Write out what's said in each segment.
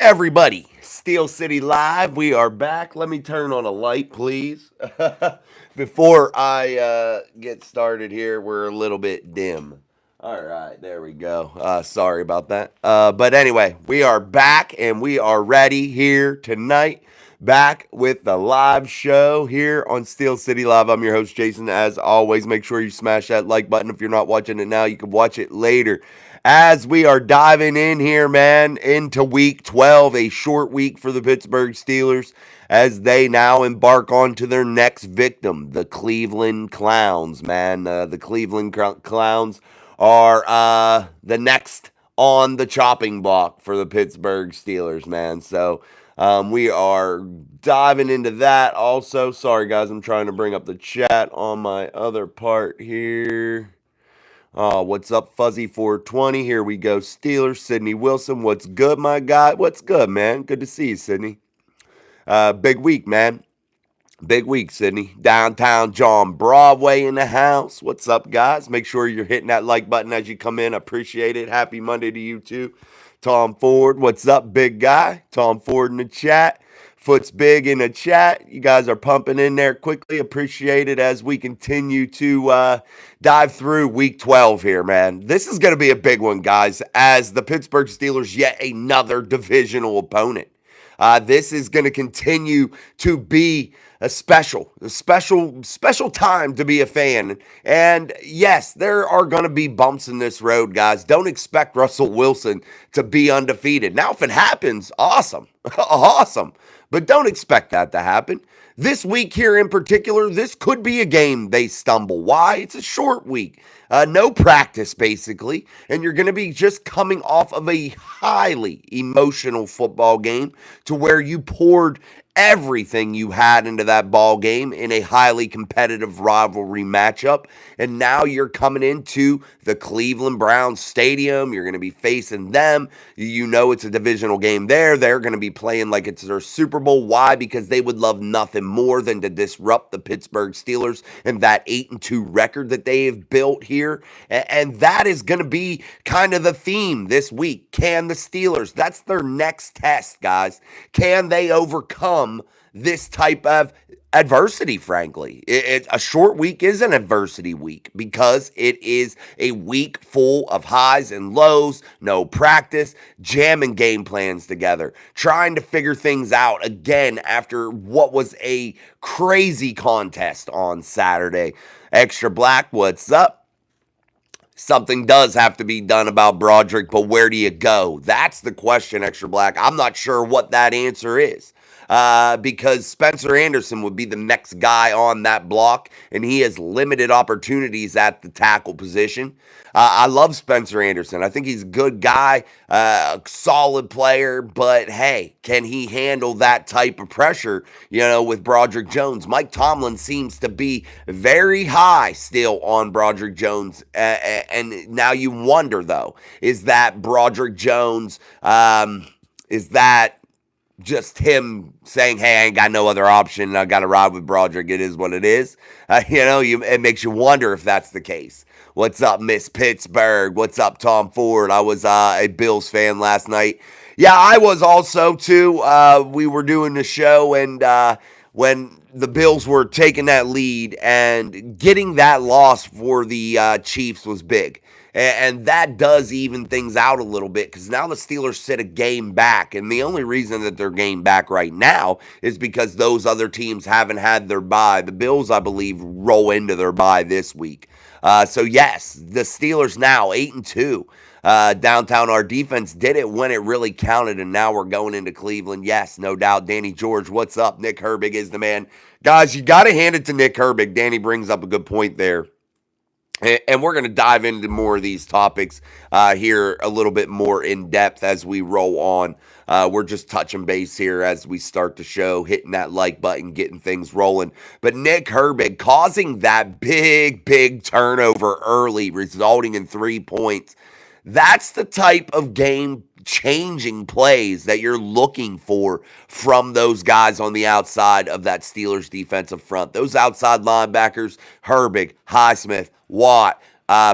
Everybody, Steel City Live, we are back. Let me turn on a light, please. Before I get started here, we're a little bit dim. All right, there we go. Sorry about that. But anyway, we are back and we are ready here tonight. Back with the live show here on Steel City Live. I'm your host, Jason. As always, make sure you smash that like button. If you're not watching it now, you can watch it later as we are diving in here, man, into week 12, a short week for the Pittsburgh Steelers as they now embark on to their next victim, the Cleveland Clowns, man. The Cleveland Clowns are the next on the chopping block for the Pittsburgh Steelers, man. So we are diving into that also. Sorry, guys, I'm trying to bring up the chat on my other part here. What's up, Fuzzy 420? Here we go. Steelers, Sydney Wilson. What's good, my guy? What's good, man? Good to see you, Sydney. Big week, man. Big week, Sydney. Downtown John Broadway in the house. What's up, guys? Make sure you're hitting that like button as you come in. Appreciate it. Happy Monday to you, too. Tom Ford, what's up, big guy? Tom Ford in the chat. Foot's big in the chat. You guys are pumping in there quickly. Appreciate it as we continue to dive through week 12 here, man. This is going to be a big one, guys, as the Pittsburgh Steelers yet another divisional opponent. This is going to continue to be a special time to be a fan. And yes, there are going to be bumps in this road, guys. Don't expect Russell Wilson to be undefeated. Now, if it happens, awesome. Awesome. But don't expect that to happen. This week here in particular, this could be a game they stumble. Why? It's a short week. No practice, basically. And you're going to be just coming off of a highly emotional football game to where you poured everything you had into that ball game in a highly competitive rivalry matchup. And now you're coming into the Cleveland Browns Stadium. You're going to be facing them. You know it's a divisional game there. They're going to be playing like it's their Super Bowl. Why? Because they would love nothing more than to disrupt the Pittsburgh Steelers and that 8-2 record that they have built here. And that is going to be kind of the theme this week. Can the Steelers, that's their next test, guys. Can they overcome this type of adversity, frankly? A short week is an adversity week because it is a week full of highs and lows, no practice, jamming game plans together, trying to figure things out again after what was a crazy contest on Saturday. Extra Black, what's up? Something does have to be done about Broderick, but where do you go? That's the question, Extra Black. I'm not sure what that answer is. Because Spencer Anderson would be the next guy on that block, and he has limited opportunities at the tackle position. I love Spencer Anderson. I think he's a good guy, solid player, but hey, can he handle that type of pressure, with Broderick Jones? Mike Tomlin seems to be very high still on Broderick Jones, and now you wonder, though, is that Broderick Jones, is that just him saying, hey, I ain't got no other option. I got to ride with Broderick. It is what it is. It makes you wonder if that's the case. What's up, Miss Pittsburgh? What's up, Tom Ford? I was a Bills fan last night. Yeah, I was also, too. We were doing the show, and when the Bills were taking that lead and getting that loss for the Chiefs was big. And that does even things out a little bit because now the Steelers sit a game back. And the only reason that they're game back right now is because those other teams haven't had their bye. The Bills, I believe, roll into their bye this week. So, yes, the Steelers now 8-2. Downtown, our defense did it when it really counted, and now we're going into Cleveland. Yes, no doubt. Danny George, what's up? Nick Herbig is the man. Guys, you got to hand it to Nick Herbig. Danny brings up a good point there. And we're going to dive into more of these topics here a little bit more in depth as we roll on. We're just touching base here as we start the show, hitting that like button, getting things rolling. But Nick Herbig causing that big turnover early, resulting in 3 points. That's the type of game-changing plays that you're looking for from those guys on the outside of that Steelers defensive front. Those outside linebackers, Herbig, Highsmith, Watt,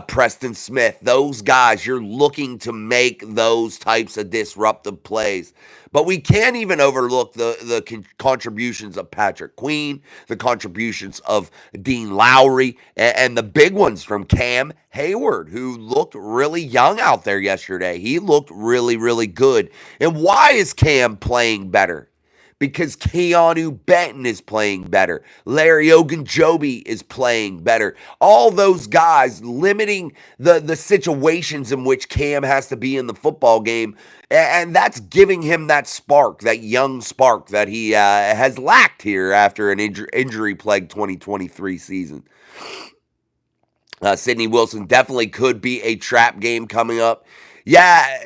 Preston Smith, those guys, you're looking to make those types of disruptive plays. But we can't even overlook the contributions of Patrick Queen, the contributions of Dean Lowry, and the big ones from Cam Hayward, who looked really young out there yesterday. He looked really, really good. And why is Cam playing better? Because Keanu Benton is playing better. Larry Ogunjobi is playing better. All those guys limiting the situations in which Cam has to be in the football game. And that's giving him that spark, that young spark that he has lacked here after an injury-plagued 2023 season. Sidney Wilson definitely could be a trap game coming up. Yeah,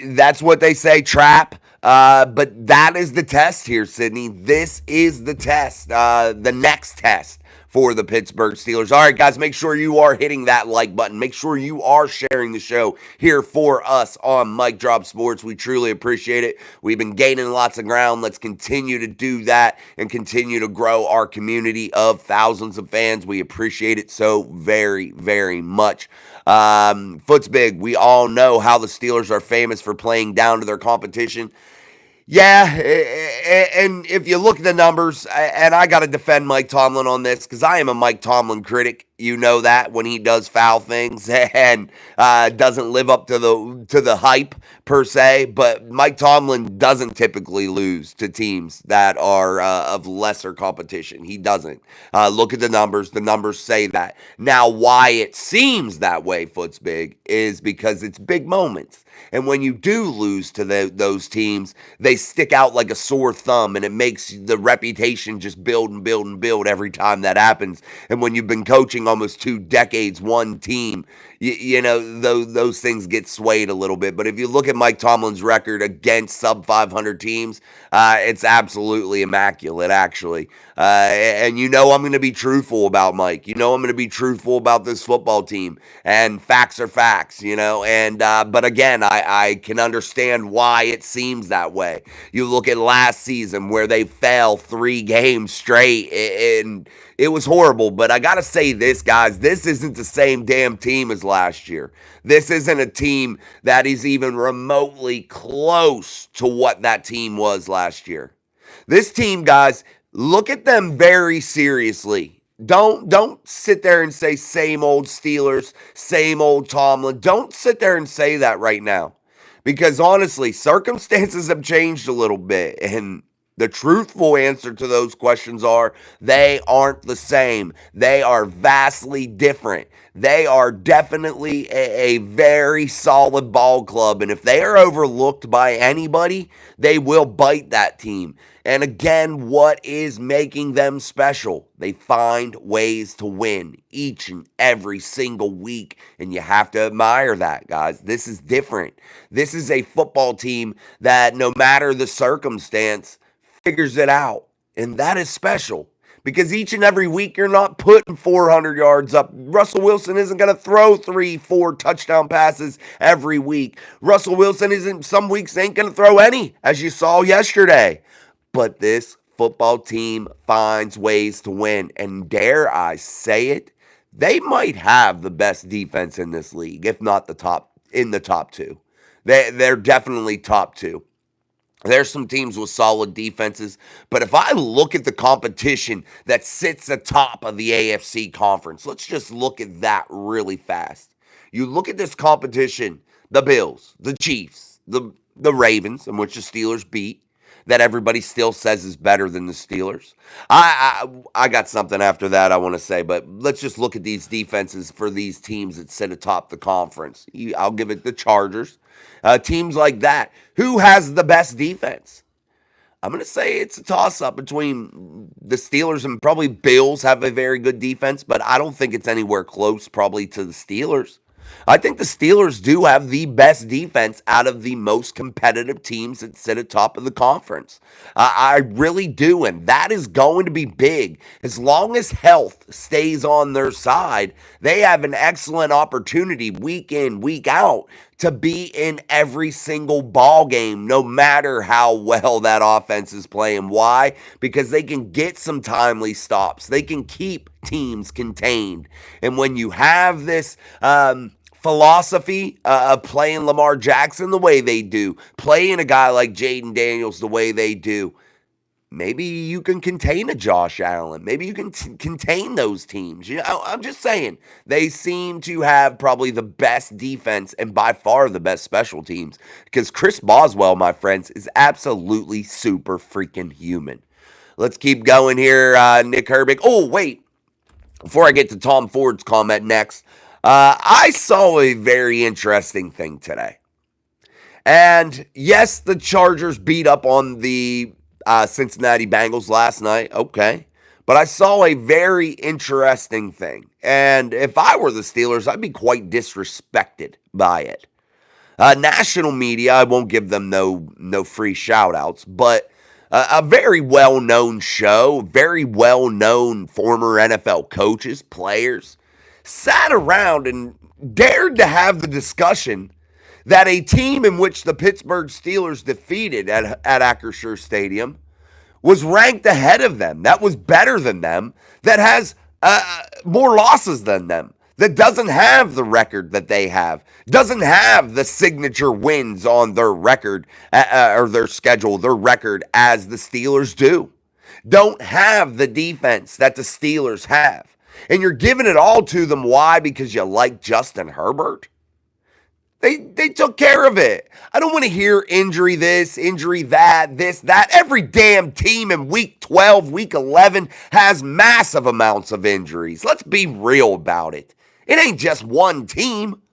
that's what they say, trap. But that is the test here, Sydney. This is the test, the next test for the Pittsburgh Steelers. All right, guys, make sure you are hitting that like button. Make sure you are sharing the show here for us on Mic Drop Sports. We truly appreciate it. We've been gaining lots of ground. Let's continue to do that and continue to grow our community of thousands of fans. We appreciate it so very, very much. Foot's big. We all know how the Steelers are famous for playing down to their competition. Yeah, and if you look at the numbers, and I got to defend Mike Tomlin on this because I am a Mike Tomlin critic. You know that when he does foul things and doesn't live up to the hype per se. But Mike Tomlin doesn't typically lose to teams that are of lesser competition. He doesn't. Look at the numbers. The numbers say that. Now, why it seems that way, Foot's Big, is because it's big moments. And when you do lose to those teams, they stick out like a sore thumb, and it makes the reputation just build and build and build every time that happens. And when you've been coaching almost 2 decades, one team, you know, those things get swayed a little bit. But if you look at Mike Tomlin's record against sub-500 teams, it's absolutely immaculate, actually. And you know I'm going to be truthful about Mike. You know I'm going to be truthful about this football team. And facts are facts, you know. And but again, I can understand why it seems that way. You look at last season where they fell 3 games straight, and it was horrible. But I got to say this, guys, this isn't the same damn team as last year. This isn't a team that is even remotely close to what that team was last year. This team, guys, look at them very seriously. Don't sit there and say same old Steelers, same old Tomlin. Don't sit there and say that right now. Because honestly, circumstances have changed a little bit. And the truthful answer to those questions are they aren't the same. They are vastly different. They are definitely a very solid ball club. And if they are overlooked by anybody, they will bite that team. And again, what is making them special? They find ways to win each and every single week. And you have to admire that, guys. This is different. This is a football team that no matter the circumstance, figures it out. And that is special. Because each and every week you're not putting 400 yards up. Russell Wilson isn't going to throw 3-4 touchdown passes every week. Russell Wilson some weeks ain't going to throw any, as you saw yesterday. But this football team finds ways to win. And dare I say it, they might have the best defense in this league, if not the top 2. They're definitely top 2. There's some teams with solid defenses, but if I look at the competition that sits atop of the AFC conference, let's just look at that really fast. You look at this competition, the Bills, the Chiefs, the Ravens, in which the Steelers beat, that everybody still says is better than the Steelers. I got something after that I want to say, but let's just look at these defenses for these teams that sit atop the conference. I'll give it the Chargers. Teams like that. Who has the best defense? I'm going to say it's a toss-up between the Steelers and probably Bills have a very good defense, but I don't think it's anywhere close probably to the Steelers. I think the Steelers do have the best defense out of the most competitive teams that sit atop of the conference. I really do, and that is going to be big. As long as health stays on their side, they have an excellent opportunity week in, week out to be in every single ball game, no matter how well that offense is playing. Why? Because they can get some timely stops. They can keep teams contained. And when you have this philosophy of playing Lamar Jackson the way they do, playing a guy like Jaden Daniels the way they do, maybe you can contain a Josh Allen. Maybe you can contain those teams. You know, I'm just saying, they seem to have probably the best defense and by far the best special teams, because Chris Boswell, my friends, is absolutely super freaking human. Let's keep going here, Nick Herbig. Oh, wait. Before I get to Tom Ford's comment next, I saw a very interesting thing today. And yes, the Chargers beat up on the Cincinnati Bengals last night. Okay. But I saw a very interesting thing. And if I were the Steelers, I'd be quite disrespected by it. National media, I won't give them no free shout outs, but a very well-known show, very well-known former NFL coaches, players, sat around and dared to have the discussion that a team in which the Pittsburgh Steelers defeated at Acrisure Stadium was ranked ahead of them, that was better than them, that has more losses than them, that doesn't have the record that they have, doesn't have the signature wins on their record or their schedule, their record as the Steelers do, don't have the defense that the Steelers have. And you're giving it all to them. Why? Because you like Justin Herbert? They took care of it. I don't want to hear injury this, injury that, this, that. Every damn team in week 12, week 11 has massive amounts of injuries. Let's be real about it. It ain't just one team.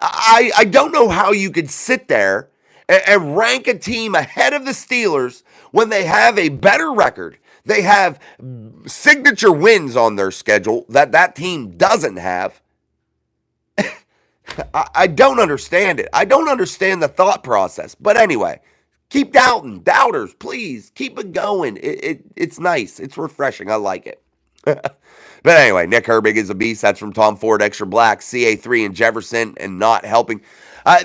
I don't know how you could sit there and rank a team ahead of the Steelers when they have a better record. They have signature wins on their schedule that team doesn't have. I don't understand it. I don't understand the thought process. But anyway, keep doubting. Doubters, please. Keep it going. It's nice. It's refreshing. I like it. But anyway, Nick Herbig is a beast. That's from Tom Ford, Extra Black, CA3, and Jefferson, and not helping.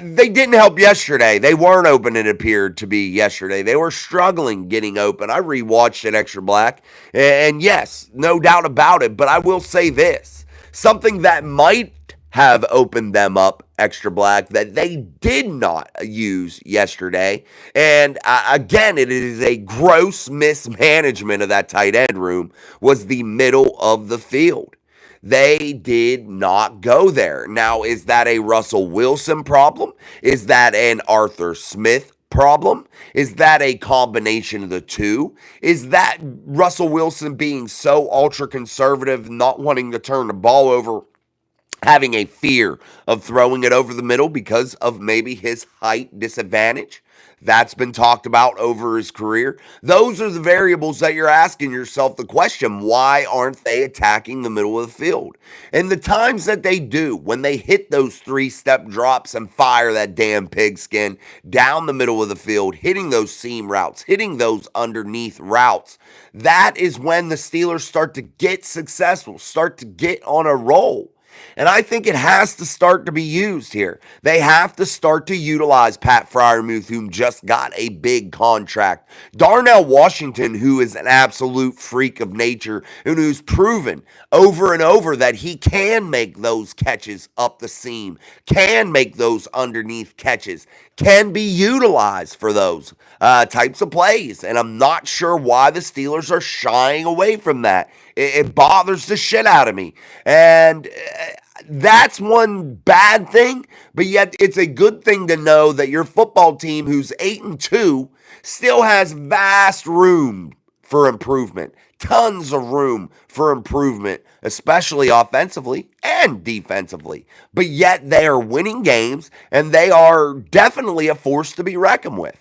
They didn't help yesterday. They weren't open, it appeared to be yesterday. They were struggling getting open. I rewatched it, Extra Black. And yes, no doubt about it. But I will say this. Something that might have opened them up, Extra Black, that they did not use yesterday. And again, it is a gross mismanagement of that tight end room, was the middle of the field. They did not go there. Now, is that a Russell Wilson problem? Is that an Arthur Smith problem? Is that a combination of the two? Is that Russell Wilson being so ultra conservative, not wanting to turn the ball over, having a fear of throwing it over the middle because of maybe his height disadvantage? That's been talked about over his career. Those are the variables that you're asking yourself the question, why aren't they attacking the middle of the field? And the times that they do, when they hit those 3-step drops and fire that damn pigskin down the middle of the field, hitting those seam routes, hitting those underneath routes, that is when the Steelers start to get successful, start to get on a roll. And I think it has to start to be used here. They have to start to utilize Pat Freiermuth, who just got a big contract. Darnell Washington, who is an absolute freak of nature and who's proven over and over that he can make those catches up the seam, can make those underneath catches, can be utilized for those types of plays. And I'm not sure why the Steelers are shying away from that. It bothers the shit out of me. And that's one bad thing, but yet it's a good thing to know that your football team, who's 8-2, still has vast room for improvement. Tons of room for improvement, especially offensively and defensively. But yet they are winning games, and they are definitely a force to be reckoned with.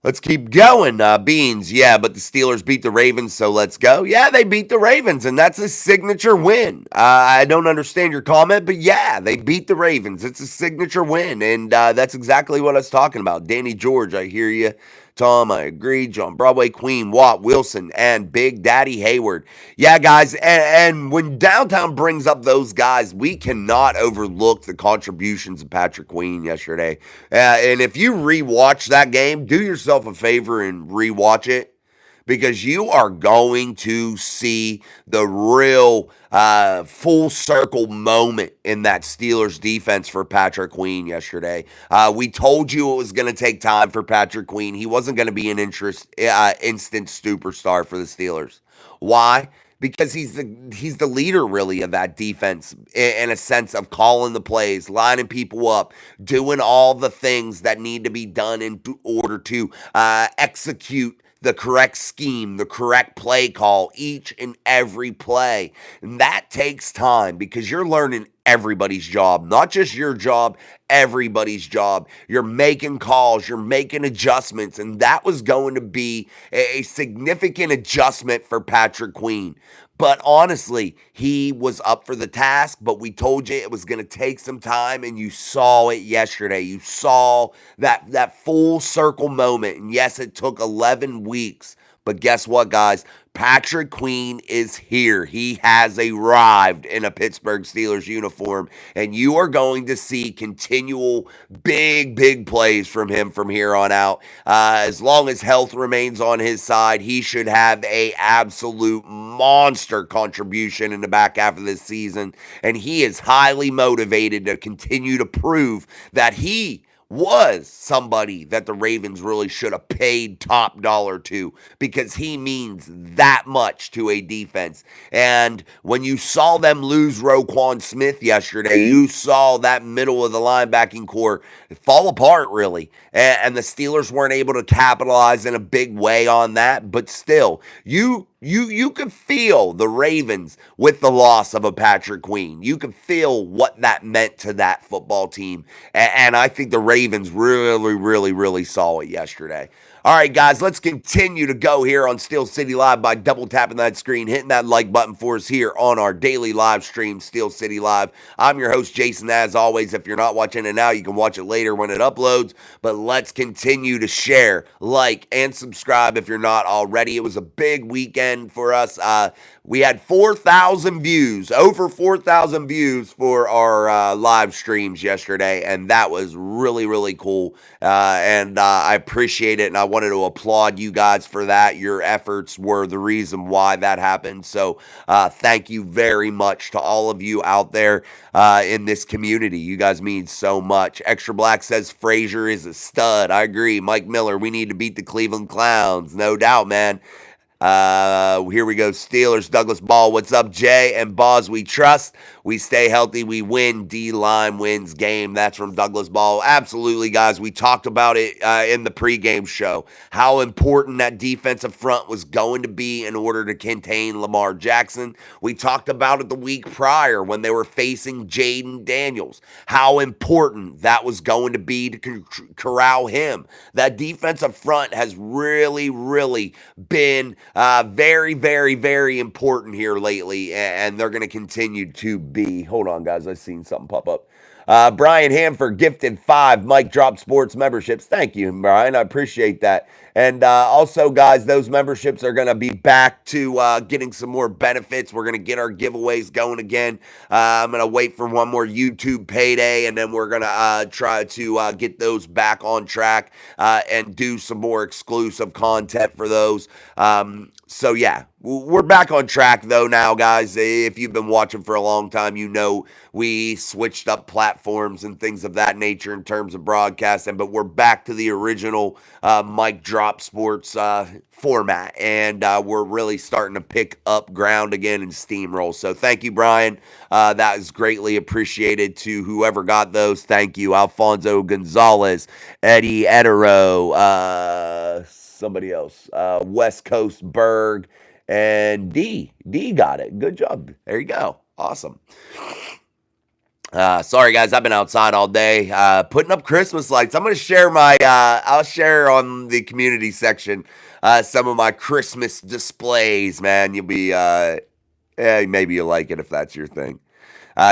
Let's keep going. Beans, yeah, but the Steelers beat the Ravens, so let's go. Yeah, they beat the Ravens, and that's a signature win. I don't understand your comment, but yeah, they beat the Ravens. It's a signature win, and that's exactly what I was talking about. Danny George, I hear you. Tom, I agree. John Broadway, Queen, Watt, Wilson, and Big Daddy Hayward. Yeah, guys, and when Downtown brings up those guys, we cannot overlook the contributions of Patrick Queen yesterday. And if you rewatch that game, do yourself a favor and rewatch it because you are going to see the real full circle moment in that Steelers defense for Patrick Queen yesterday. We told you it was going to take time for Patrick Queen. He wasn't going to be an instant superstar for the Steelers. Why? Because he's the leader really of that defense in a sense of calling the plays, lining people up, doing all the things that need to be done in order to execute the correct scheme, the correct play call, each and every play. And that takes time because you're learning everybody's job, not just your job, everybody's job. You're making calls, you're making adjustments, and that was going to be a significant adjustment for Patrick Queen. But honestly, he was up for the task, but we told you it was going to take some time, and you saw it yesterday. You saw that full circle moment. And yes, it took 11 weeks. But guess what, guys? Patrick Queen is here. He has arrived in a Pittsburgh Steelers uniform, and you are going to see continual big plays from him from here on out. As long as health remains on his side, he should have a absolute monster contribution in the back half of this season, and he is highly motivated to continue to prove that he was somebody that the Ravens really should have paid top dollar to because he means that much to a defense. And when you saw them lose Roquan Smith yesterday, you saw that middle of the linebacking core fall apart really. And the Steelers weren't able to capitalize in a big way on that, but still, you could feel the Ravens with the loss of a Patrick Queen. You could feel what that meant to that football team. And I think the Ravens really saw it yesterday. All right, guys, let's continue to go here on Steel City Live by double tapping that screen, hitting that like button for us here on our daily live stream, Steel City Live. I'm your host, Jason. As always, if you're not watching it now, you can watch it later when it uploads. But let's continue to share, like, and subscribe if you're not already. It was a big weekend for us. We had 4,000 views, over 4,000 views for our live streams yesterday, and that was really cool. And I appreciate it, and I wanted to applaud you guys for that. Your efforts were the reason why that happened. So thank you very much to all of you out there in this community. You guys mean so much. Extra Black says Frazier is a stud. I agree. Mike Miller, we need to beat the Cleveland Clowns. No doubt, man. Here we go. Steelers, Douglas Ball. What's up, Jay? And Boz, we trust. We stay healthy. We win. D-line wins game. That's from Douglas Ball. Absolutely, guys. We talked about it in the pregame show. How important that defensive front was going to be in order to contain Lamar Jackson. We talked about it the week prior when they were facing Jaden Daniels. How important that was going to be to corral him. That defensive front has really been very important here lately, and they're going to continue to be. Hold on, guys. I've seen something pop up. Brian Hanford gifted 5 Mike Drop Sports memberships. Thank you, Brian. I appreciate that. And also, guys, those memberships are going to be back to getting some more benefits. We're going to get our giveaways going again. I'm going to wait for one more YouTube payday, and then we're going to try to get those back on track and do some more exclusive content for those. So, yeah, we're back on track, though, now, guys. If you've been watching for a long time, you know we switched up platforms and things of that nature in terms of broadcasting, but we're back to the original Mike Drop Sports format, and we're really starting to pick up ground again and steamroll. So thank you, Brian. That is greatly appreciated to whoever got those. Thank you, Alfonso Gonzalez, Eddie Edero, somebody else, West Coast Berg, and D got it. Good job. There you go. Awesome. Sorry guys, I've been outside all day putting up Christmas lights. I'm gonna share I'll share on the community section some of my Christmas displays, man. You'll be maybe you'll like it if that's your thing.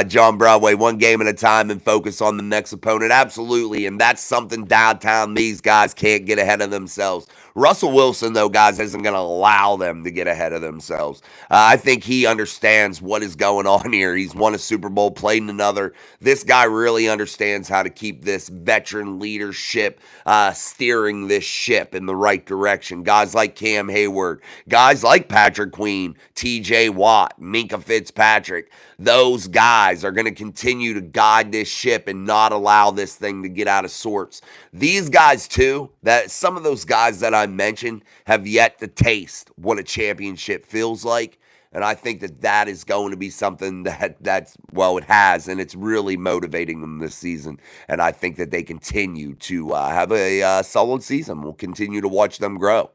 John Broadway, one game at a time and focus on the next opponent. Absolutely, and that's something downtown these guys can't get ahead of themselves. Russell Wilson, though, guys, isn't going to allow them to get ahead of themselves. I think he understands what is going on here. He's won a Super Bowl, played in another. This guy really understands how to keep this veteran leadership steering this ship in the right direction. Guys like Cam Hayward, guys like Patrick Queen, TJ Watt, Minka Fitzpatrick, those guys are going to continue to guide this ship and not allow this thing to get out of sorts. These guys, too, that some of those guys that I mentioned have yet to taste what a championship feels like. And I think that is going to be something well, it has, and it's really motivating them this season. And I think that they continue to have a solid season. We'll continue to watch them grow.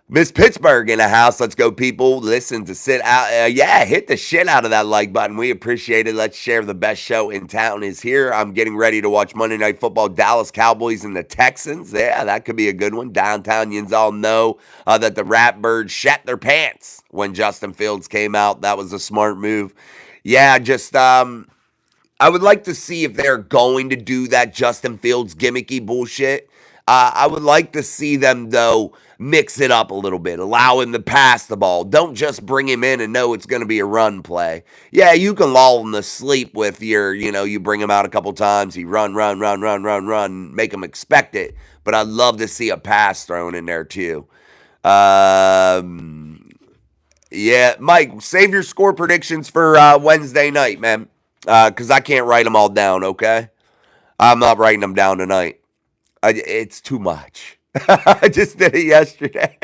Miss Pittsburgh in the house. Let's go, people. Listen to sit out. Hit the shit out of that like button. We appreciate it. Let's share the best show in town is here. I'm getting ready to watch Monday Night Football, Dallas Cowboys and the Texans. Yeah, that could be a good one. Downtown, you all know that the Ratbirds shat their pants when Justin Fields came out. That was a smart move. Yeah, just I would like to see if they're going to do that Justin Fields gimmicky bullshit. I would like to see them, though, mix it up a little bit. Allow him to pass the ball. Don't just bring him in and know it's going to be a run play. Yeah, you can lull him to sleep with you bring him out a couple times. He run, make him expect it. But I'd love to see a pass thrown in there, too. Yeah, Mike, save your score predictions for Wednesday night, man. Because I can't write them all down, okay? I'm not writing them down tonight. It's too much. I just did it yesterday.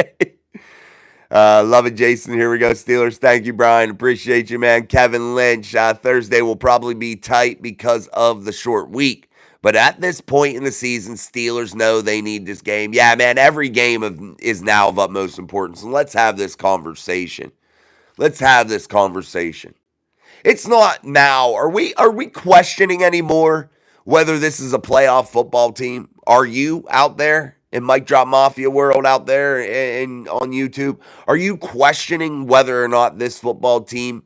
Love it, Jason. Here we go, Steelers. Thank you, Brian. Appreciate you, man. Kevin Lynch. Thursday will probably be tight because of the short week. But at this point in the season, Steelers know they need this game. Yeah, man, every game is now of utmost importance. And let's have this conversation. It's not now. Are we questioning anymore whether this is a playoff football team? Are you out there in Mike Drop Mafia world out there on YouTube? Are you questioning whether or not this football team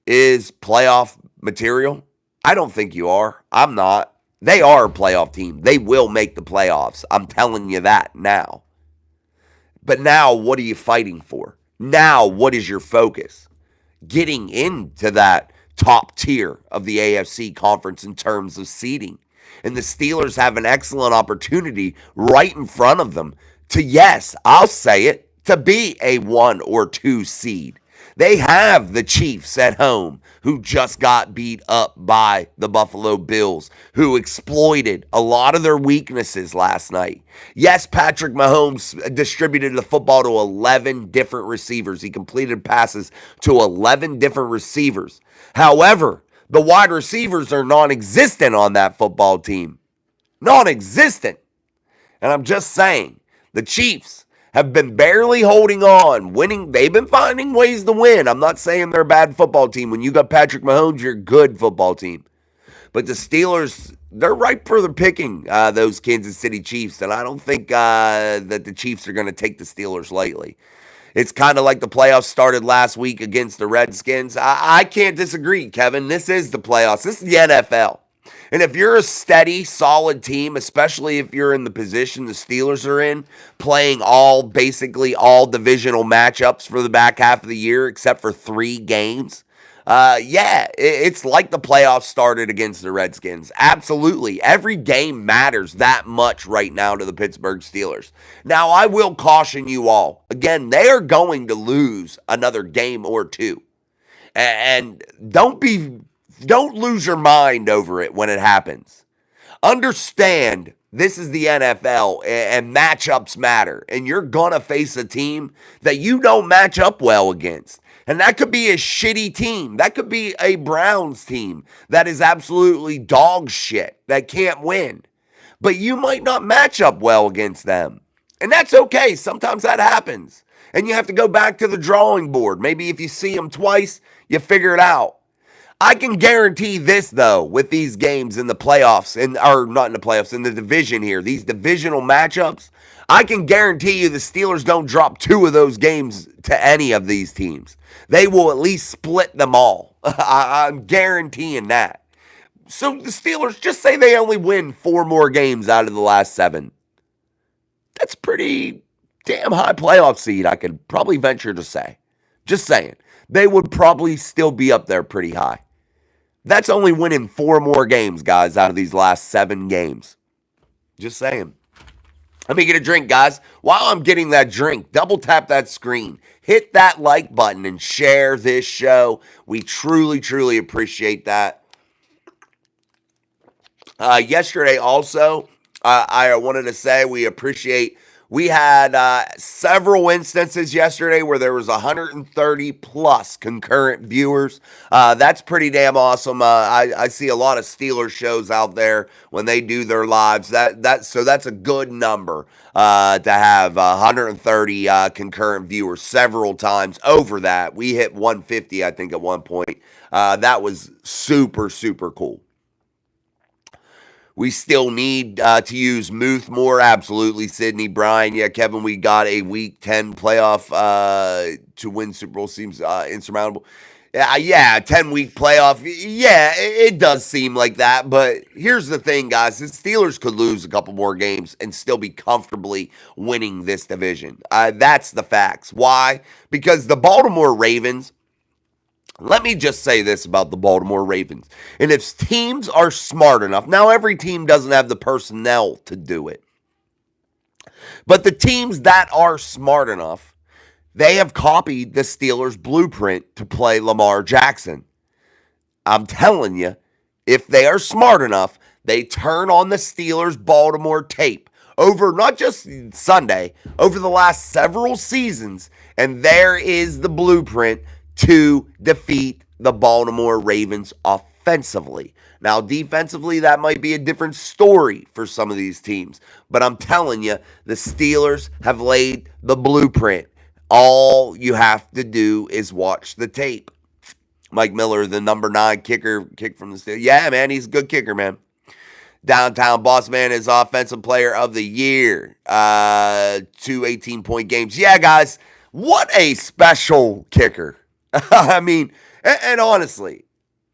is playoff material? I don't think you are. I'm not. They are a playoff team. They will make the playoffs. I'm telling you that now. But now, what are you fighting for? Now, what is your focus? Getting into that top tier of the AFC conference in terms of seeding. And the Steelers have an excellent opportunity right in front of them to, yes, I'll say it, to be a 1 or 2 seed. They have the Chiefs at home, who just got beat up by the Buffalo Bills, who exploited a lot of their weaknesses last night. Yes, Patrick Mahomes distributed the football to 11 different receivers. He completed passes to 11 different receivers. However, the wide receivers are non-existent on that football team. Non-existent. And I'm just saying, the Chiefs have been barely holding on, winning. They've been finding ways to win. I'm not saying they're a bad football team. When you got Patrick Mahomes, you're a good football team. But the Steelers, they're ripe for the picking, those Kansas City Chiefs. And I don't think that the Chiefs are going to take the Steelers lightly. It's kind of like the playoffs started last week against the Redskins. I can't disagree, Kevin. This is the playoffs. This is the NFL. And if you're a steady, solid team, especially if you're in the position the Steelers are in, playing basically all divisional matchups for the back half of the year, except for 3 games, it's like the playoffs started against the Redskins. Absolutely. Every game matters that much right now to the Pittsburgh Steelers. Now, I will caution you all. Again, they are going to lose another game or 2. And don't lose your mind over it when it happens. Understand this is the NFL and matchups matter. And you're going to face a team that you don't match up well against. And that could be a shitty team. That could be a Browns team that is absolutely dog shit, that can't win. But you might not match up well against them. And that's okay. Sometimes that happens. And you have to go back to the drawing board. Maybe if you see them twice, you figure it out. I can guarantee this, though, with these games in the playoffs, or not in the playoffs, in the division here, these divisional matchups, I can guarantee you the Steelers don't drop 2 of those games to any of these teams. They will at least split them all. I'm guaranteeing that. So the Steelers, just say they only win 4 more games out of the last 7. That's pretty damn high playoff seed, I could probably venture to say. Just saying. They would probably still be up there pretty high. That's only winning 4 more games, guys, out of these last 7 games. Just saying. Let me get a drink, guys. While I'm getting that drink, double tap that screen. Hit that like button and share this show. We truly, truly appreciate that. Yesterday also, I wanted to say we had several instances yesterday where there was 130 plus concurrent viewers. That's pretty damn awesome. I see a lot of Steelers shows out there when they do their lives. So that's a good number to have 130 concurrent viewers several times over that. We hit 150, I think, at one point. That was super, super cool. We still need to use Muth more. Absolutely, Sydney, Brian. Yeah, Kevin, we got a Week 10 playoff to win Super Bowl seems insurmountable. Yeah, 10-week playoff. Yeah, it does seem like that. But here's the thing, guys. The Steelers could lose a couple more games and still be comfortably winning this division. That's the facts. Why? Because the Baltimore Ravens, let me just say this about the Baltimore Ravens. And if teams are smart enough, now every team doesn't have the personnel to do it, but the teams that are smart enough, they have copied the Steelers' blueprint to play Lamar Jackson. I'm telling you, if they are smart enough, they turn on the Steelers' Baltimore tape over not just Sunday, over the last several seasons, and there is the blueprint to defeat the Baltimore Ravens offensively. Now, defensively, that might be a different story for some of these teams. But I'm telling you, the Steelers have laid the blueprint. All you have to do is watch the tape. Mike Miller, the number 9 kicker, kick from the Steelers. Yeah, man, he's a good kicker, man. Downtown Boss Man is Offensive Player of the Year. 2 18-point games. Yeah, guys, what a special kicker. I mean, and honestly,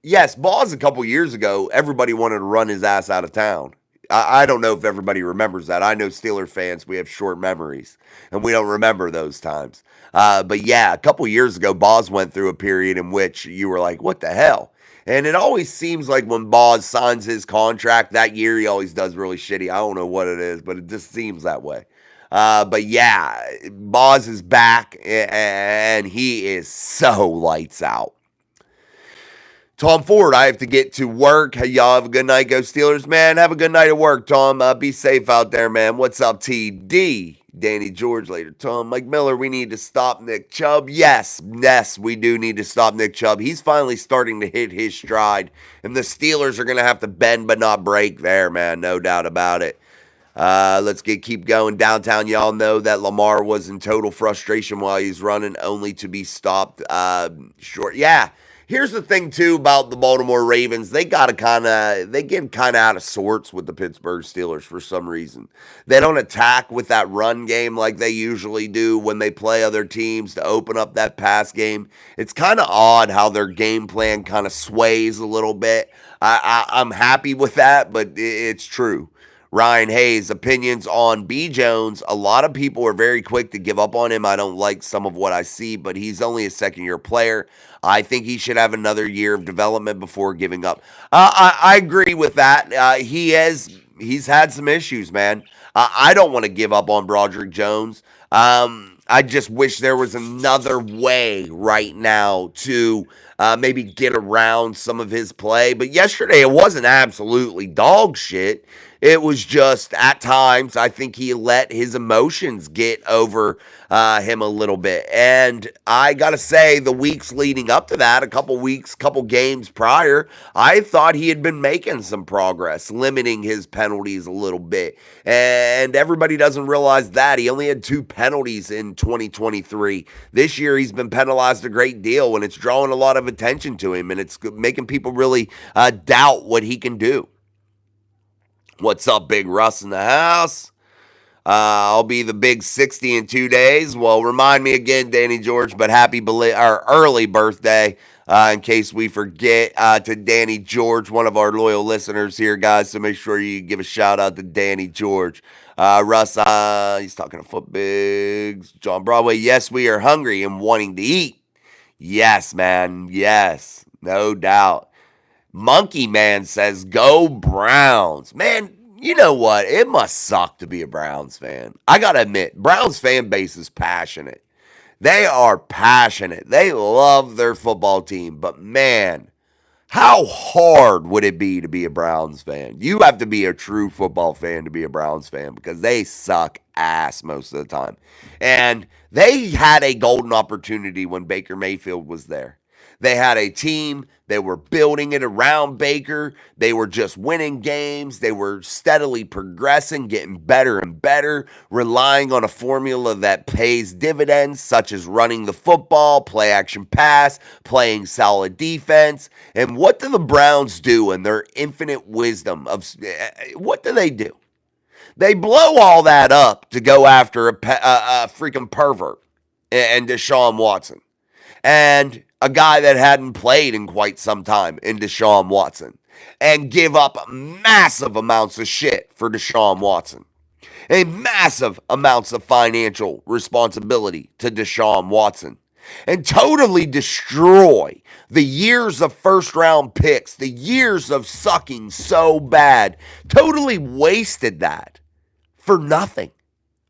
yes, Boz a couple years ago, everybody wanted to run his ass out of town. I don't know if everybody remembers that. I know Steeler fans, we have short memories, and we don't remember those times. But yeah, a couple years ago, Boz went through a period in which you were like, what the hell? And it always seems like when Boz signs his contract that year, he always does really shitty. I don't know what it is, but it just seems that way. But yeah, Boz is back, and he is so lights out. Tom Ford, I have to get to work. Hey, y'all have a good night. Go Steelers, man. Have a good night at work, Tom. Be safe out there, man. What's up, TD? Danny George later. Tom, Mike Miller, we need to stop Nick Chubb. Yes, we do need to stop Nick Chubb. He's finally starting to hit his stride, and the Steelers are going to have to bend but not break there, man. No doubt about it. Let's keep going. Downtown, y'all know that Lamar was in total frustration while he's running, only to be stopped short. Yeah. Here's the thing, too, about the Baltimore Ravens. They get kind of out of sorts with the Pittsburgh Steelers for some reason. They don't attack with that run game like they usually do when they play other teams to open up that pass game. It's kind of odd how their game plan kind of sways a little bit. I'm happy with that, but it's true. Ryan Hayes, opinions on B. Jones. A lot of people are very quick to give up on him. I don't like some of what I see, but he's only a second-year player. I think he should have another year of development before giving up. I agree with that. He's had some issues, man. I don't want to give up on Broderick Jones. I just wish there was another way right now to maybe get around some of his play. But yesterday it wasn't absolutely dog shit. It was just, at times, I think he let his emotions get over him a little bit. And I got to say, the weeks leading up to that, couple games prior, I thought he had been making some progress, limiting his penalties a little bit. And everybody doesn't realize that. He only had 2 penalties in 2023. This year, he's been penalized a great deal, and it's drawing a lot of attention to him, and it's making people really doubt what he can do. What's up, Big Russ in the house? I'll be the big 60 in 2 days. Well, remind me again, Danny George, but happy early birthday in case we forget to Danny George, one of our loyal listeners here, guys. So make sure you give a shout out to Danny George. Russ, he's talking to Foot Bigs. John Broadway, yes, we are hungry and wanting to eat. Yes, man. Yes, no doubt. Monkey Man says, go Browns. Man, you know what? It must suck to be a Browns fan. I got to admit, Browns fan base is passionate. They are passionate. They love their football team. But man, how hard would it be to be a Browns fan? You have to be a true football fan to be a Browns fan because they suck ass most of the time. And they had a golden opportunity when Baker Mayfield was there. They had a team. They were building it around Baker. They were just winning games. They were steadily progressing, getting better and better, relying on a formula that pays dividends, such as running the football, play action pass, playing solid defense. And what do the Browns do in their infinite wisdom of what do? They blow all that up to go after a freaking pervert and Deshaun Watson. And a guy that hadn't played in quite some time in Deshaun Watson, and give up massive amounts of shit for Deshaun Watson, and massive amounts of financial responsibility to Deshaun Watson, and totally destroy the years of first round picks, the years of sucking so bad, totally wasted that for nothing.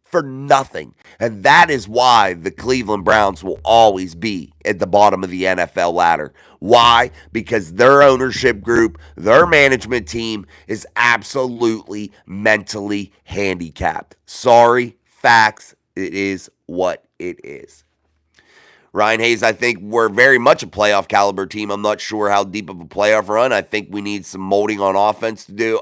For nothing. And that is why the Cleveland Browns will always be at the bottom of the NFL ladder. Why? Because their ownership group, their management team is absolutely mentally handicapped. Sorry, facts. It is what it is. Ryan Hayes, I think we're very much a playoff caliber team. I'm not sure how deep of a playoff run. I think we need some molding on offense to do.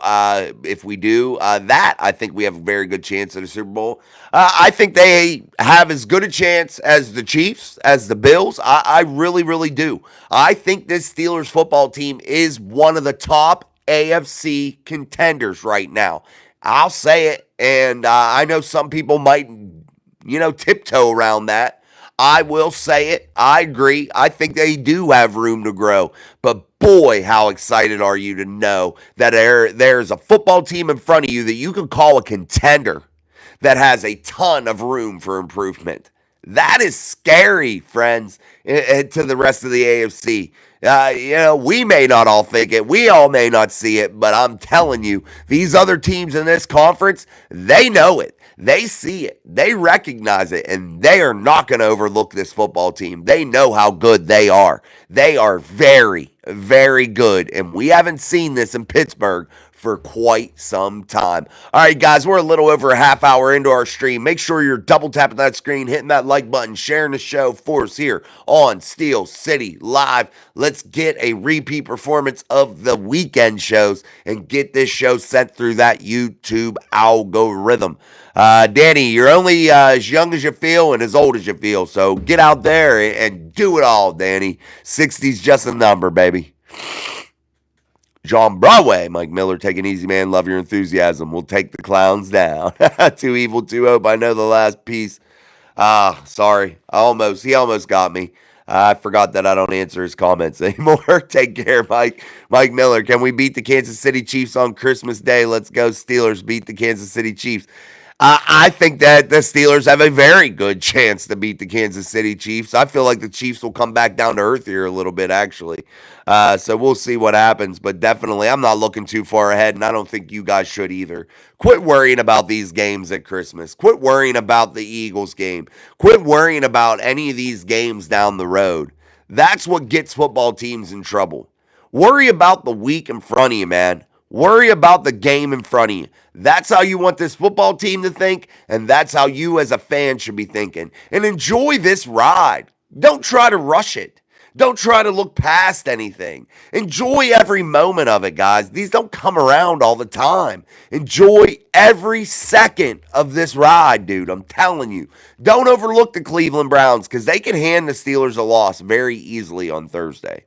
If we do that, I think we have a very good chance at a Super Bowl. I think they have as good a chance as the Chiefs, as the Bills. I really, really do. I think this Steelers football team is one of the top AFC contenders right now. I'll say it, and I know some people might, tiptoe around that. I will say it. I agree. I think they do have room to grow. But boy, how excited are you to know that there's a football team in front of you that you can call a contender that has a ton of room for improvement. That is scary, friends, to the rest of the AFC. We may not all think it. We all may not see it. But I'm telling you, these other teams in this conference, they know it. They see it. They recognize it. And they are not going to overlook this football team. They know how good they are. They are very, very good. And we haven't seen this in Pittsburgh for quite some time. All right, guys, we're a little over a half hour into our stream. Make sure you're double tapping that screen, hitting that like button, sharing the show for us here on Steel City Live. Let's get a repeat performance of the weekend shows and get this show sent through that YouTube algorithm. Danny, you're only as young as you feel and as old as you feel, so get out there and do it all, Danny. 60's just a number, baby. John Broadway, Mike Miller, take it easy, man. Love your enthusiasm. We'll take the clowns down. Too evil, too hope. I know the last piece. Sorry. He almost got me. I forgot that I don't answer his comments anymore. Take care, Mike. Mike Miller, can we beat the Kansas City Chiefs on Christmas Day? Let's go, Steelers. Beat the Kansas City Chiefs. I think that the Steelers have a very good chance to beat the Kansas City Chiefs. I feel like the Chiefs will come back down to earth here a little bit, actually. So we'll see what happens. But definitely, I'm not looking too far ahead, and I don't think you guys should either. Quit worrying about these games at Christmas. Quit worrying about the Eagles game. Quit worrying about any of these games down the road. That's what gets football teams in trouble. Worry about the week in front of you, man. Worry about the game in front of you. That's how you want this football team to think, and that's how you as a fan should be thinking. And enjoy this ride. Don't try to rush it. Don't try to look past anything. Enjoy every moment of it, guys. These don't come around all the time. Enjoy every second of this ride, dude. I'm telling you. Don't overlook the Cleveland Browns because they can hand the Steelers a loss very easily on Thursday.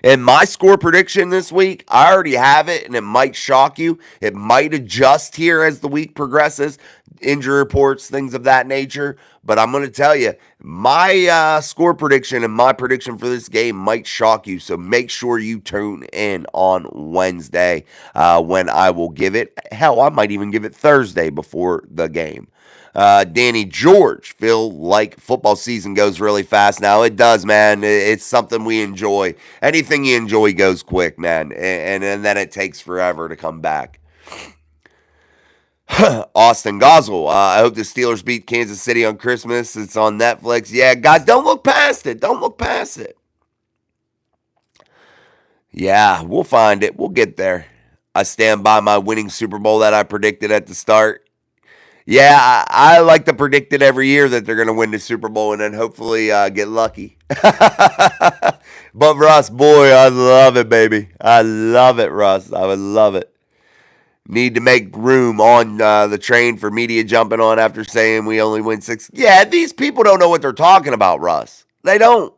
And my score prediction this week, I already have it, and it might shock you. It might adjust here as the week progresses, injury reports, things of that nature. But I'm going to tell you, my score prediction and my prediction for this game might shock you. So make sure you tune in on Wednesday when I will give it. Hell, I might even give it Thursday before the game. Danny George, feel like football season goes really fast now. It does, man. It's something we enjoy. Anything you enjoy goes quick, man. And then it takes forever to come back. Austin Gosel. I hope the Steelers beat Kansas City on Christmas. It's on Netflix. Yeah, guys, don't look past it. Don't look past it. Yeah, we'll find it. We'll get there. I stand by my winning Super Bowl that I predicted at the start. Yeah, I like to predict it every year that they're going to win the Super Bowl and then hopefully get lucky. But Russ, boy, I love it, baby. I love it, Russ. I would love it. Need to make room on the train for media jumping on after saying we only win 6. Yeah, these people don't know what they're talking about, Russ. They don't.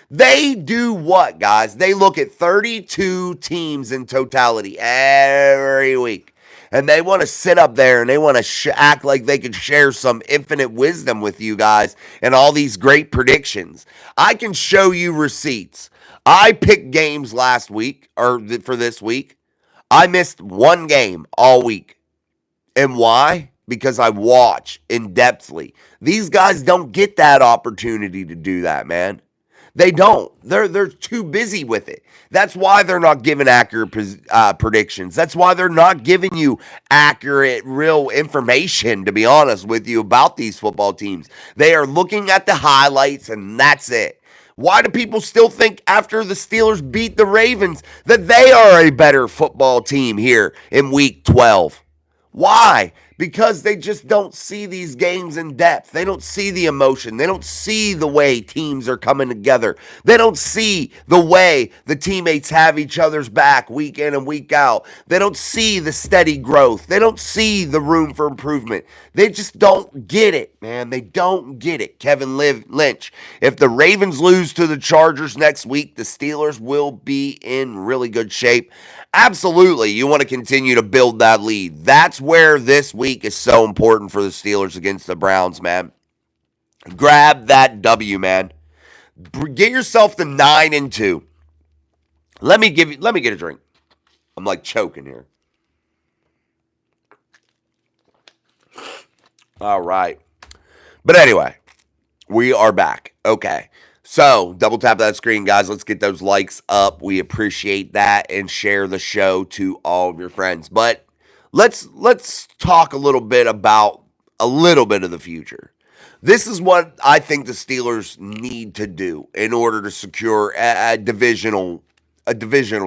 They do what, guys? They look at 32 teams in totality every week. And they want to sit up there and they want to act like they can share some infinite wisdom with you guys and all these great predictions. I can show you receipts. I picked games last week, or for this week. I missed one game all week. And why? Because I watch in-depthly. These guys don't get that opportunity to do that, man. They don't. They're too busy with it. That's why they're not giving accurate predictions. That's why they're not giving you accurate, real information, to be honest with you, about these football teams. They are looking at the highlights, and that's it. Why do people still think after the Steelers beat the Ravens that they are a better football team here in Week 12? Why? Because they just don't see these games in depth. They don't see the emotion. They don't see the way teams are coming together. They don't see the way the teammates have each other's back week in and week out. They don't see the steady growth. They don't see the room for improvement. They just don't get it, man. They don't get it. Kevin Lynch. If the Ravens lose to the Chargers next week, the Steelers will be in really good shape. Absolutely, you want to continue to build that lead. That's where this week is so important for the Steelers against the Browns, man. Grab that W, man. Get yourself to 9-2. Let me get a drink. I'm like choking here. All right. But anyway, we are back. Okay. So, double tap that screen, guys. Let's get those likes up. We appreciate that, and share the show to all of your friends. But let's talk a little bit about a little bit of the future. This is what I think the Steelers need to do in order to secure a divisional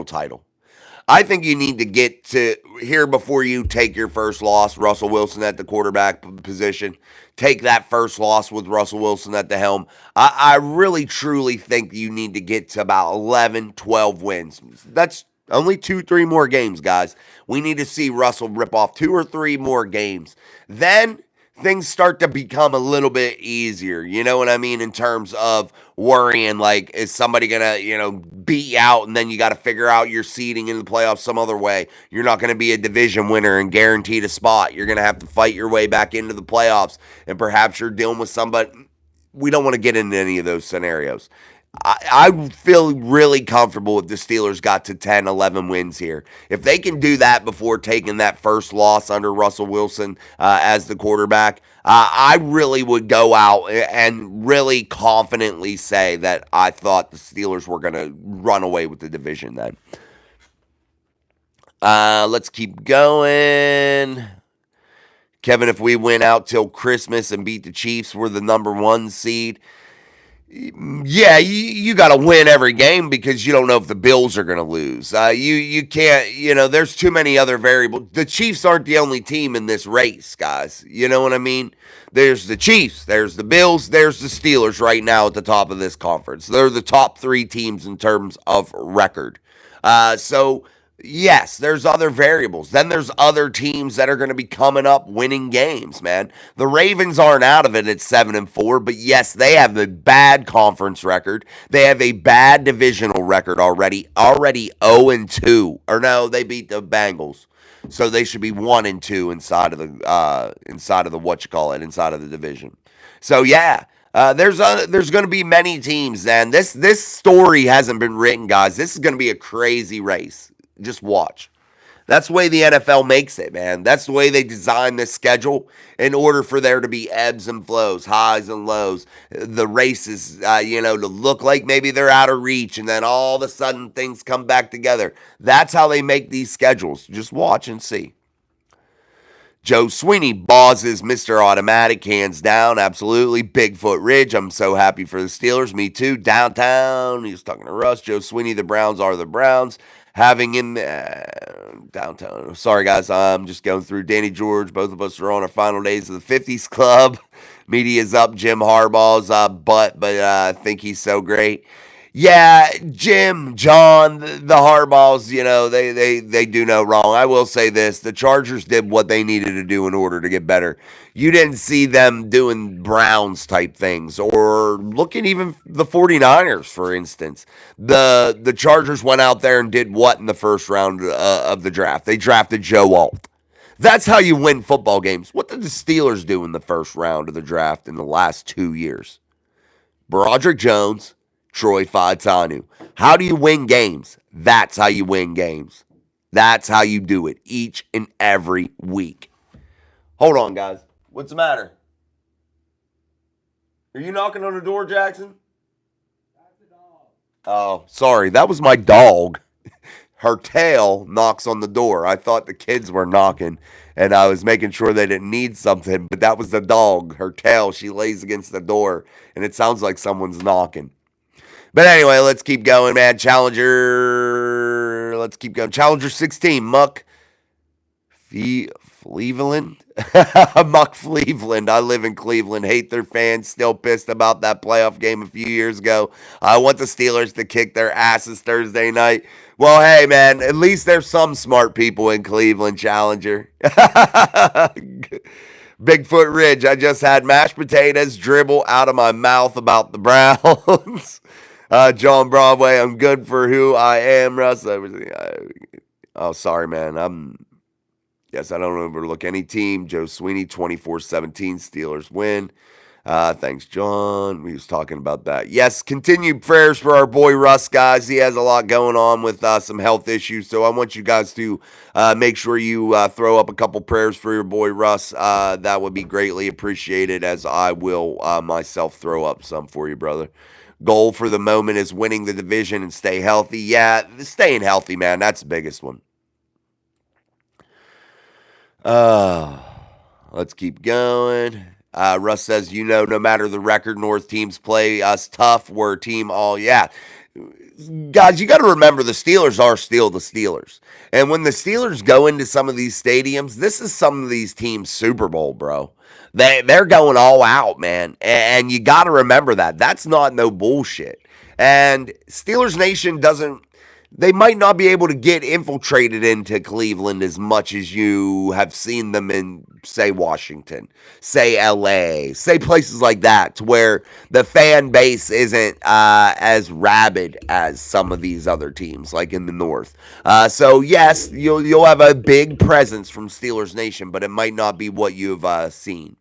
title. I think you need to get to here before you take your first loss. Russell Wilson at the quarterback position. Take that first loss with Russell Wilson at the helm. I really, truly think you need to get to about 11, 12 wins. That's only 2-3 more games, guys. We need to see Russell rip off 2 or 3 more games. Then things start to become a little bit easier. You know what I mean? In terms of worrying, like, is somebody going to, beat you out, and then you got to figure out your seeding in the playoffs some other way. You're not going to be a division winner and guaranteed a spot. You're going to have to fight your way back into the playoffs, and perhaps you're dealing with somebody. We don't want to get into any of those scenarios. I feel really comfortable if the Steelers got to 10, 11 wins here. If they can do that before taking that first loss under Russell Wilson as the quarterback, I really would go out and really confidently say that I thought the Steelers were going to run away with the division then. Let's keep going. Kevin, if we went out till Christmas and beat the Chiefs, we're the number 1 seed. Yeah, you got to win every game because you don't know if the Bills are going to lose. You can't, there's too many other variables. The Chiefs aren't the only team in this race, guys. You know what I mean? There's the Chiefs, there's the Bills, there's the Steelers right now at the top of this conference. They're the top 3 teams in terms of record. So yes, there's other variables. Then there's other teams that are going to be coming up winning games, man. The Ravens aren't out of it at 7-4, but yes, they have a bad conference record. They have a bad divisional record already 0-2. Or no, they beat the Bengals. So they should be 1-2 inside of the what you call it, inside of the division. So yeah, there's going to be many teams. Then this story hasn't been written, guys. This is going to be a crazy race. Just watch. That's the way the NFL makes it, man. That's the way they design this schedule in order for there to be ebbs and flows, highs and lows. The races, to look like maybe they're out of reach, and then all of a sudden things come back together. That's how they make these schedules. Just watch and see. Joe Sweeney, Boz Mr. Automatic, hands down, absolutely. Bigfoot Ridge, I'm so happy for the Steelers. Me too. Downtown, he was talking to Russ. Joe Sweeney, the Browns are the Browns. Having in downtown. Sorry, guys, I'm just going through. Danny George, both of us are on our final days of the 50s Club. Media's up. Jim Harbaugh's butt, but I think he's so great. Yeah, Jim, John, the Harbaughs, they do no wrong. I will say this. The Chargers did what they needed to do in order to get better. You didn't see them doing Browns type things or looking even the 49ers, for instance. The Chargers went out there and did what in the first round of the draft? They drafted Joe Alt. That's how you win football games. What did the Steelers do in the first round of the draft in the last 2 years? Broderick Jones, Troy Fautanu. How do you win games? That's how you win games. That's how you do it each and every week. Hold on, guys. What's the matter? Are you knocking on the door, Jackson? That's the dog. Oh, sorry. That was my dog. Her tail knocks on the door. I thought the kids were knocking, and I was making sure they didn't need something, but that was the dog. Her tail, she lays against the door, and it sounds like someone's knocking. But anyway, let's keep going, man. Let's keep going. Challenger 16, Muck Cleveland. Muck Cleveland. I live in Cleveland. Hate their fans. Still pissed about that playoff game a few years ago. I want the Steelers to kick their asses Thursday night. Well, hey, man, at least there's some smart people in Cleveland, Challenger. Bigfoot Ridge. I just had mashed potatoes dribble out of my mouth about the Browns. John Broadway, I'm good for who I am, Russ. Oh, sorry, man. Yes, I don't overlook any team. Joe Sweeney, 24-17, Steelers win. Thanks, John. We was talking about that. Yes, continued prayers for our boy Russ, guys. He has a lot going on with some health issues, so I want you guys to make sure you throw up a couple prayers for your boy Russ. That would be greatly appreciated, as I will myself throw up some for you, brother. Goal for the moment is winning the division and stay healthy. Yeah, staying healthy, man. That's the biggest one. Let's keep going. Russ says, no matter the record, North teams play us tough. We're a team all, yeah. Guys, you got to remember the Steelers are still the Steelers. And when the Steelers go into some of these stadiums, this is some of these teams' Super Bowl, bro. They're going all out, man. And you got to remember that. That's not no bullshit. And Steelers Nation they might not be able to get infiltrated into Cleveland as much as you have seen them in, say, Washington, say, LA, say places like that, to where the fan base isn't as rabid as some of these other teams, like in the North. So, yes, you'll have a big presence from Steelers Nation, but it might not be what you've seen.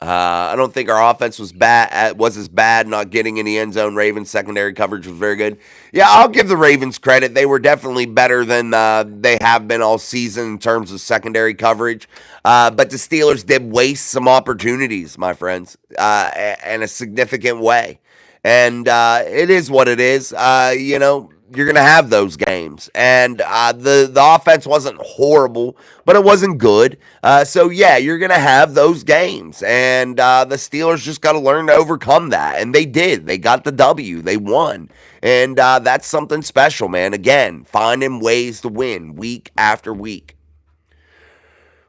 I don't think our offense was as bad, not getting in the end zone. Ravens secondary coverage was very good. Yeah, I'll give the Ravens credit. They were definitely better than they have been all season in terms of secondary coverage. But the Steelers did waste some opportunities, my friends, in a significant way. And it is what it is. You're going to have those games. And the offense wasn't horrible, but it wasn't good. So, yeah, you're going to have those games. And the Steelers just got to learn to overcome that. And they did. They got the W. They won. And that's something special, man. Again, finding ways to win week after week.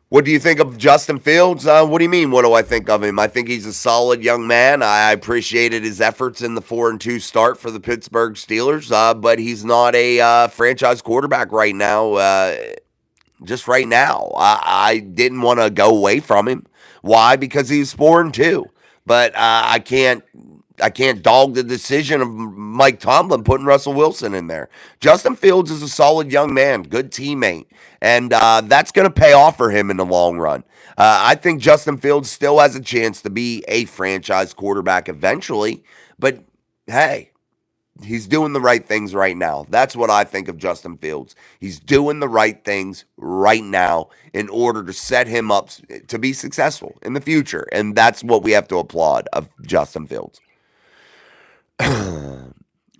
What do you think of Justin Fields? What do you mean, what do I think of him? I think he's a solid young man. I appreciated his efforts in the 4-2 start for the Pittsburgh Steelers, but he's not a franchise quarterback right now. Just right now. I didn't want to go away from him. Why? Because he's 4-2. But I can't can't dog the decision of Mike Tomlin putting Russell Wilson in there. Justin Fields is a solid young man, good teammate, and that's going to pay off for him in the long run. I think Justin Fields still has a chance to be a franchise quarterback eventually, but hey, he's doing the right things right now. That's what I think of Justin Fields. He's doing the right things right now in order to set him up to be successful in the future. And that's what we have to applaud of Justin Fields.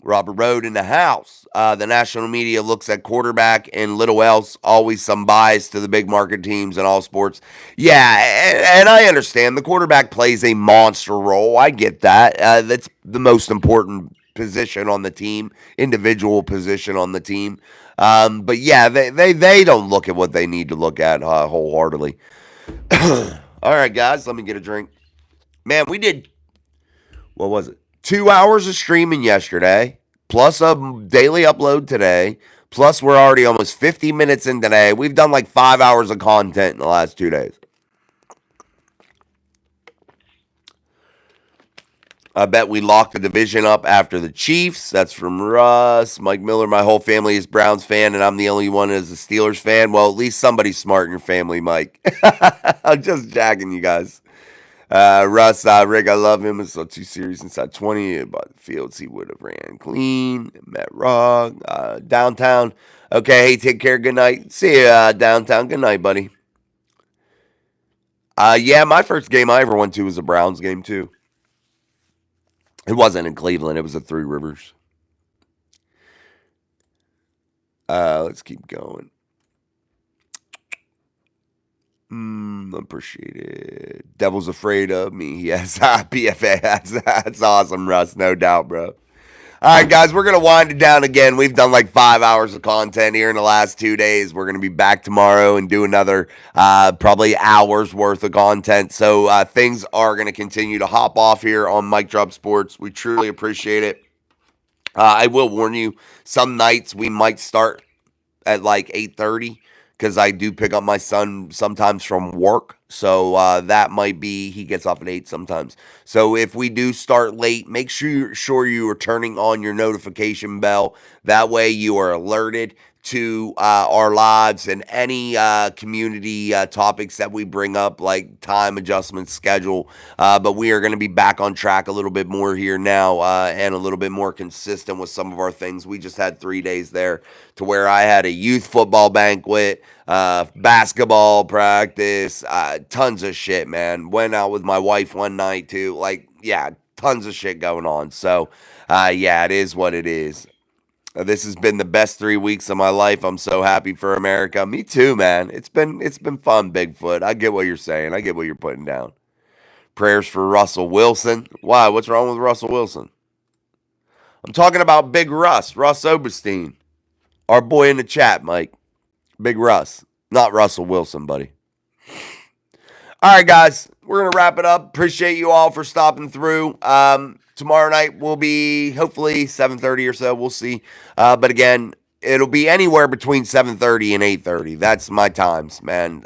Robert Road in the house. The national media looks at quarterback and little else, always some bias to the big market teams in all sports. Yeah, and I understand the quarterback plays a monster role. I get that. That's the most important position on the team, individual position on the team. But yeah, they don't look at what they need to look at wholeheartedly. All right, guys, let me get a drink. Man, we did, what was it? 2 hours of streaming yesterday, plus a daily upload today, plus we're already almost 50 minutes in today. We've done like 5 hours of content in the last 2 days. I bet we locked the division up after the Chiefs. That's from Russ. Mike Miller, my whole family is Browns fan, and I'm the only one as a Steelers fan. Well, at least somebody's smart in your family, Mike. I'm just jacking you guys. Russ, Rick, I love him. It's so too serious inside 20. About the Fields, he would have ran clean. Matt Rogg, downtown. Okay, hey, take care. Good night. See you downtown. Good night, buddy. Yeah, my first game I ever went to was a Browns game, too. It wasn't in Cleveland. It was at Three Rivers. Let's keep going. Appreciate it. Devil's afraid of me. Yes, PFA. That's awesome, Russ. No doubt, bro. All right, guys, we're going to wind it down again. We've done like 5 hours of content here in the last 2 days. We're going to be back tomorrow and do another probably hours worth of content. So things are going to continue to hop off here on Mic Drop Sports. We truly appreciate it. I will warn you, some nights we might start at like 8:30 because I do pick up my son sometimes from work. So that might be, he gets off at 8 sometimes. So if we do start late, make sure you are turning on your notification bell. That way you are alerted to our lives and any community topics that we bring up, like time adjustment schedule. But we are going to be back on track a little bit more here now and a little bit more consistent with some of our things. We just had 3 days there to where I had a youth football banquet, basketball practice, tons of shit, man. Went out with my wife one night too. Like, yeah, tons of shit going on. So, yeah, it is what it is. This has been the best 3 weeks of my life. I'm so happy for America. Me too, man. It's been fun, Bigfoot. I get what you're saying. I get what you're putting down. Prayers for Russell Wilson. Why? What's wrong with Russell Wilson? I'm talking about Big Russ Oberstein. Our boy in the chat, Mike. Big Russ. Not Russell Wilson, buddy. All right, guys. We're going to wrap it up. Appreciate you all for stopping through. Tomorrow night will be hopefully 7:30 or so. We'll see. But again, it'll be anywhere between 7:30 and 8:30. That's my times, man.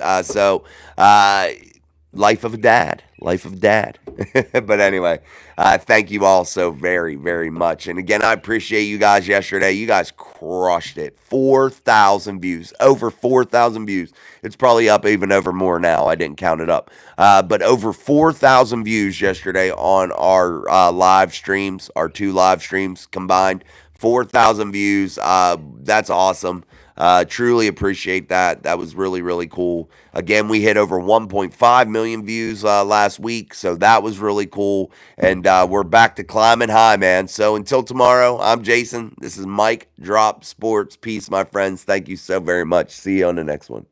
Life of a dad. But anyway, thank you all so very, very much. And again, I appreciate you guys yesterday. You guys crushed it. 4,000 views. Over 4,000 views. It's probably up even over more now. I didn't count it up. But over 4,000 views yesterday on our live streams, our 2 live streams combined. 4,000 views. That's awesome. Truly appreciate that. That was really, really cool. Again, we hit over 1.5 million views last week, so that was really cool. And we're back to climbing high, man. So until tomorrow, I'm Jason. This is Mic Drop Sports. Peace, my friends. Thank you so very much. See you on the next one.